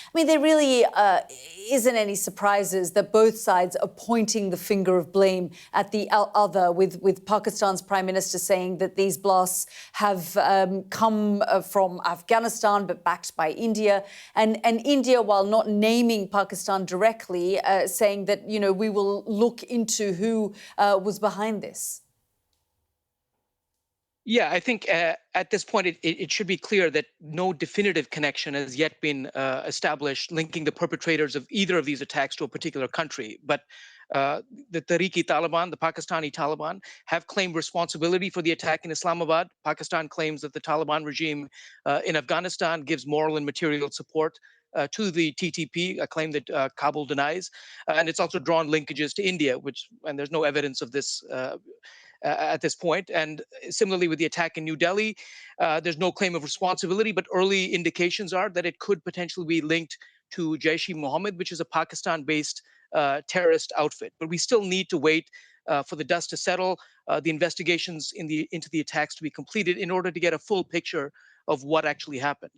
I mean, there really isn't any surprises that both sides are pointing the finger of blame at the other, with Pakistan's Prime Minister saying that these blasts have come from Afghanistan but backed by India. And India, while not naming Pakistan directly, saying that, we will look into who was behind this. Yeah, I think at this point it should be clear that no definitive connection has yet been established linking the perpetrators of either of these attacks to a particular country. But the Taliban, the Pakistani Taliban, have claimed responsibility for the attack in Islamabad. Pakistan claims that the Taliban regime in Afghanistan gives moral and material support to the TTP, a claim that Kabul denies. And it's also drawn linkages to India, and there's no evidence of this at this point. And similarly with the attack in New Delhi, there's no claim of responsibility, but early indications are that it could potentially be linked to Jaish-e-Mohammed, which is a Pakistan-based terrorist outfit. But we still need to wait for the dust to settle, the investigations into the attacks to be completed in order to get a full picture of what actually happened.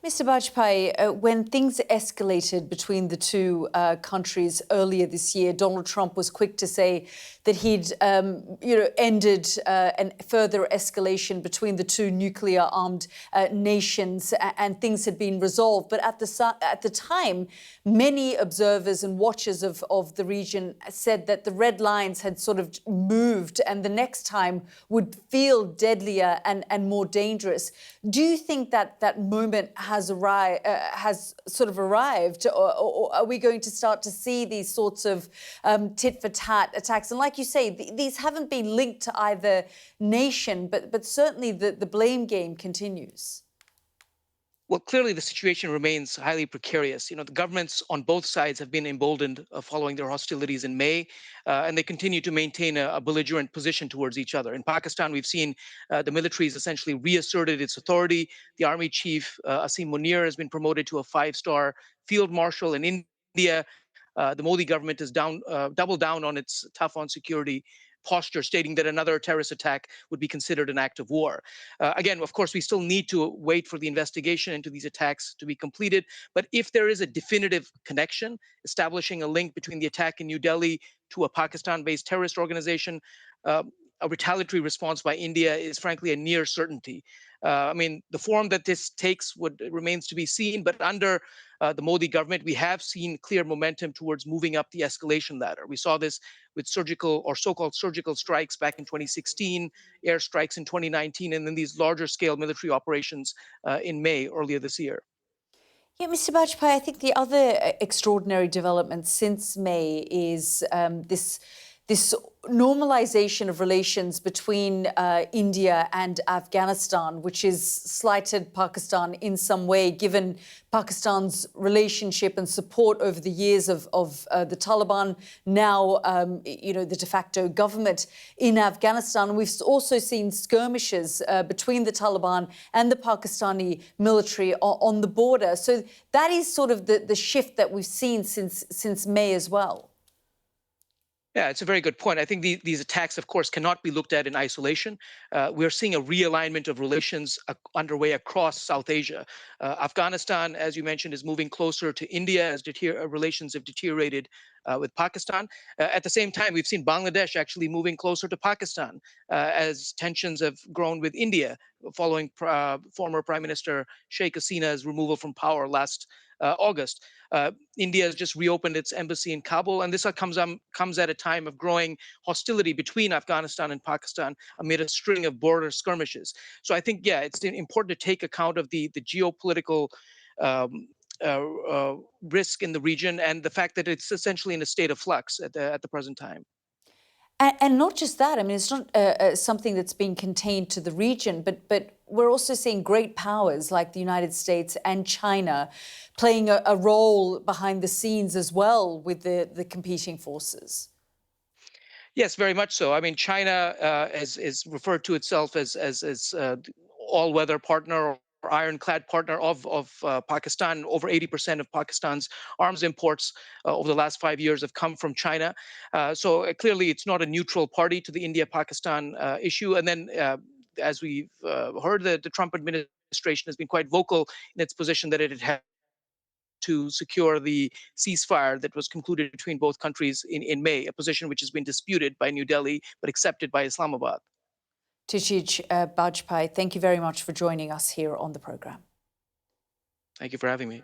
Mr. Bajpaee, when things escalated between the two countries earlier this year, Donald Trump was quick to say that he'd, ended a further escalation between the two nuclear-armed nations, and things had been resolved. But at the time, many observers and watchers of the region said that the red lines had sort of moved, and the next time would feel deadlier and more dangerous. Do you think that moment has sort of arrived, or are we going to start to see these sorts of tit-for-tat attacks? And like you say, these haven't been linked to either nation, but certainly the blame game continues. Well, clearly the situation remains highly precarious. The governments on both sides have been emboldened following their hostilities in May, and they continue to maintain a belligerent position towards each other. In Pakistan, we've seen the military has essentially reasserted its authority. The army chief, Asim Munir, has been promoted to a 5-star field marshal. In India, the Modi government has doubled down on its tough on security posture, stating that another terrorist attack would be considered an act of war. Again, of course, we still need to wait for the investigation into these attacks to be completed. But if there is a definitive connection, establishing a link between the attack in New Delhi to a Pakistan-based terrorist organization, a retaliatory response by India is frankly a near certainty. The form that this takes remains to be seen, but under the Modi government, we have seen clear momentum towards moving up the escalation ladder. We saw this with surgical or so-called surgical strikes back in 2016, airstrikes in 2019, and then these larger scale military operations in May earlier this year. Yeah, Mr. Bajpaee, I think the other extraordinary development since May is this normalization of relations between India and Afghanistan, which has slighted Pakistan in some way, given Pakistan's relationship and support over the years of the Taliban, now, the de facto government in Afghanistan. We've also seen skirmishes between the Taliban and the Pakistani military on the border. So that is sort of the shift that we've seen since May as well. Yeah, it's a very good point. I think these attacks, of course, cannot be looked at in isolation. We're seeing a realignment of relations underway across South Asia. Afghanistan, as you mentioned, is moving closer to India as relations have deteriorated with Pakistan. At the same time, we've seen Bangladesh actually moving closer to Pakistan as tensions have grown with India following former Prime Minister Sheikh Hasina's removal from power last August. India has just reopened its embassy in Kabul, and this comes at a time of growing hostility between Afghanistan and Pakistan amid a string of border skirmishes. So I think, yeah, it's important to take account of the geopolitical risk in the region and the fact that it's essentially in a state of flux at the present time. And not just that. I mean, it's not something that's been contained to the region, but we're also seeing great powers like the United States and China playing a role behind the scenes as well with the competing forces. Yes, very much so. I mean, China is referred to itself as all-weather partner or ironclad partner of Pakistan. Over 80% of Pakistan's arms imports over the last 5 years have come from China. So clearly, it's not a neutral party to the India-Pakistan issue. And then, as we've heard, the Trump administration has been quite vocal in its position that it had to secure the ceasefire that was concluded between both countries in May, a position which has been disputed by New Delhi but accepted by Islamabad. Chietigj Bajpaee, thank you very much for joining us here on the programme. Thank you for having me.